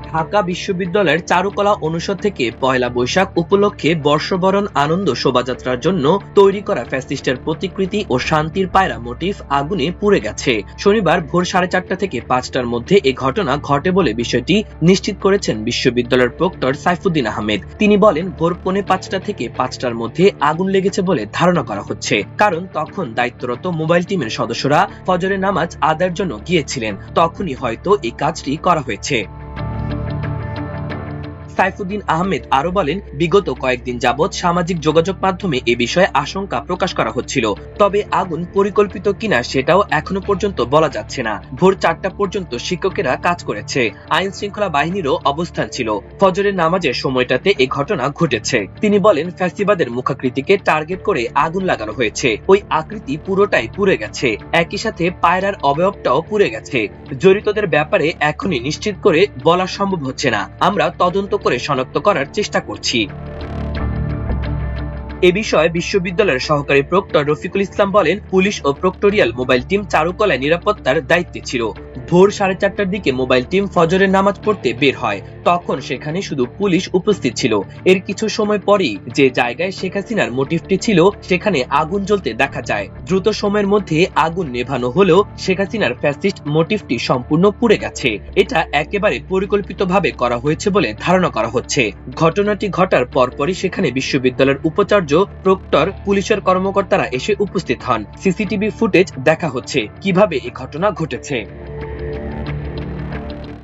ঢাকা বিশ্ববিদ্যালয়ের চারুকলা অনুষদ থেকে পয়লা বৈশাখ উপলক্ষে বর্ষবরণ আনন্দ শোভাযাত্রার জন্য তৈরি করা ফ্যাসিস্টের প্রতিকৃতি ও শান্তির পায়রা মোটিফ আগুনে পুড়ে গেছে। শনিবার ভোর 4:30 থেকে 5টার মধ্যে এ ঘটনা ঘটে বলে বিষয়টি নিশ্চিত করেছেন বিশ্ববিদ্যালয়ের প্রক্টর সাইফুদ্দিন আহমেদ। তিনি বলেন, ভোর 4:45 থেকে 5টার মধ্যে আগুন লেগেছে বলে ধারণা করা হচ্ছে, কারণ তখন দায়িত্বরত মোবাইল টিমের সদস্যরা ফজরের নামাজ আদায়ের জন্য গিয়েছিলেন। তখনই হয়তো এই কাজটি করা হয়েছে। সাইফুদ্দিন আহমেদ আরো বলেন, বিগত কয়েকদিন যাবৎ সামাজিক যোগাযোগ মাধ্যমে এ বিষয়ে আশঙ্কা প্রকাশ করা হচ্ছিল, তবে আগুন পরিকল্পিত কিনা সেটাও এখনো পর্যন্ত বলা যাচ্ছে না। ভোর 4টা পর্যন্ত শিক্ষকেরা কাজ করেছে, আইন শৃঙ্খলা বাহিনীরও অবস্থান ছিল। ফজরের নামাজের সময়টাতে এ ঘটনা ঘটেছে। তিনি বলেন, ফ্যাসিবাদের মুখাকৃতিকে টার্গেট করে আগুন লাগানো হয়েছে। ওই আকৃতি পুরোটাই পুড়ে গেছে, একই সাথে পায়রার অবয়বটাও পুড়ে গেছে। জড়িতদের ব্যাপারে এখনই নিশ্চিত করে বলা সম্ভব হচ্ছে না। আমরা তদন্ত করে শনাক্ত করার চেষ্টা করছি। এ বিষয়ে বিশ্ববিদ্যালয়ের সহকারী প্রক্টর রফিকুল ইসলাম বলেন, পুলিশ ও প্রক্টোরিয়াল মোবাইল টিম চারুকলায় নিরাপত্তার দায়িত্বে ছিল। ভোর 4:30টার দিকে মোবাইল টিম ফজরের নামাজ পড়তে বের হয়। তখন সেখানে শুধু পুলিশ উপস্থিত ছিল। এর কিছু সময় পরেই যে জায়গায় শেখ হাসিনার মোটিফটি ছিল সেখানে আগুন জ্বলতে দেখা যায়। দ্রুত সময়ের মধ্যে আগুন নেভানো হলেও শেখ হাসিনার ফ্যাসিস্ট মোটিফটি সম্পূর্ণ পুড়ে গেছে। এটা একেবারে পরিকল্পিতভাবে করা হয়েছে বলে ধারণা করা হচ্ছে। ঘটনাটি ঘটার পরপরই সেখানে বিশ্ববিদ্যালয়ের উপাচার্য, প্রক্টর, পুলিশের কর্মকর্তারা এসে উপস্থিত হন। সিসিটিভি ফুটেজ দেখা হচ্ছে কিভাবে এই ঘটনা ঘটেছে।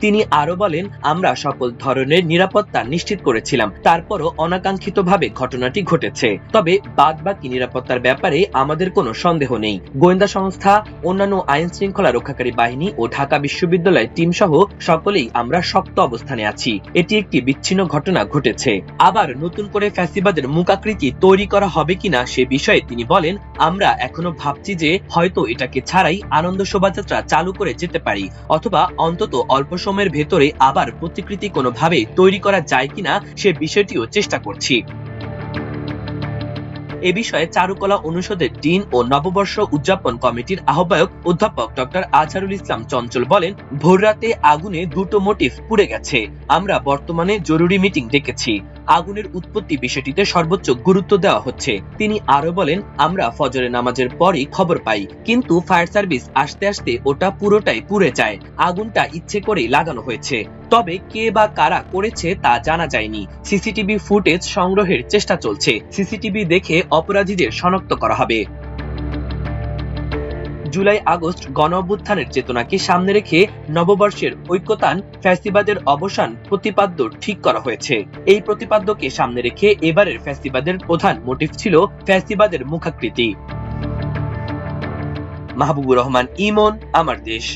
তিনি আরো বলেন, আমরা সকল ধরনের নিরাপত্তা নিশ্চিত করেছিলাম, তারপরও অনাকাঙ্ক্ষিতভাবে ঘটনাটি ঘটেছে। তবে বাদবাকি নিরাপত্তার ব্যাপারে আমাদের কোনো সন্দেহ নেই। গোয়েন্দা সংস্থা, অন্যান্য আইন শৃঙ্খলা রক্ষাকারী বাহিনী ও ঢাকা বিশ্ববিদ্যালয়ের টিম সহ সকলেই আমরা শক্ত অবস্থানে আছি। এটি একটি বিচ্ছিন্ন ঘটনা ঘটেছে। আবার নতুন করে ফ্যাসিবাদের মুখাকৃতি তৈরি করা হবে কিনা সে বিষয়ে তিনি বলেন, আমরা এখনো ভাবছি যে হয়তো এটাকে ছাড়াই আনন্দ শোভাযাত্রা চালু করে যেতে পারি, অথবা অন্তত অল্প সময়ের ভেতরে আবার প্রতিকৃতি কোনোভাবে তৈরি করা যায় কিনা সে বিষয়টিও চেষ্টা করছি। এ বিষয়ে চারুকলা অনুষদের ডিন ও নববর্ষ উদযাপন কমিটির আহ্বায়ক অধ্যাপক ডক্টর আজহারুল ইসলাম চঞ্চল বলেন, ভোররাতে আগুনে দুটো মোটিফ পুড়ে গেছে। আমরা বর্তমানে জরুরি মিটিং ডেকেছি। আগুনের উৎপত্তি বিষয়টিতে সর্বোচ্চ গুরুত্ব দেওয়া হচ্ছে। তিনি আরো বলেন, আমরা ফজরের নামাজের পরই খবর পাই, কিন্তু ফায়ার সার্ভিস আসতে আসতে ওটা পুরোটাই পুড়ে যায়। আগুনটা ইচ্ছে করেই লাগানো হয়েছে, তবে কে বা কারা করেছে তা জানা যায়নি। সিসিটিভি ফুটেজ সংগ্রহের চেষ্টা চলছে। সিসিটিভি দেখে অপরাধীদের শনাক্ত করা হবে। জুলাই আগস্ট গণ অভ্যুত্থানের চেতনাকে সামনে রেখে নববর্ষের ঐক্যতান ফ্যাসিবাদের অবসান প্রতিপাদ্য ঠিক করা হয়েছে। এই প্রতিপাদ্যকে সামনে রেখে এবারের ফ্যাসিবাদের প্রধান মোটিভ ছিল ফ্যাসিবাদের মুখাকৃতি। মাহবুবুর রহমান ইমন, আমার দেশ।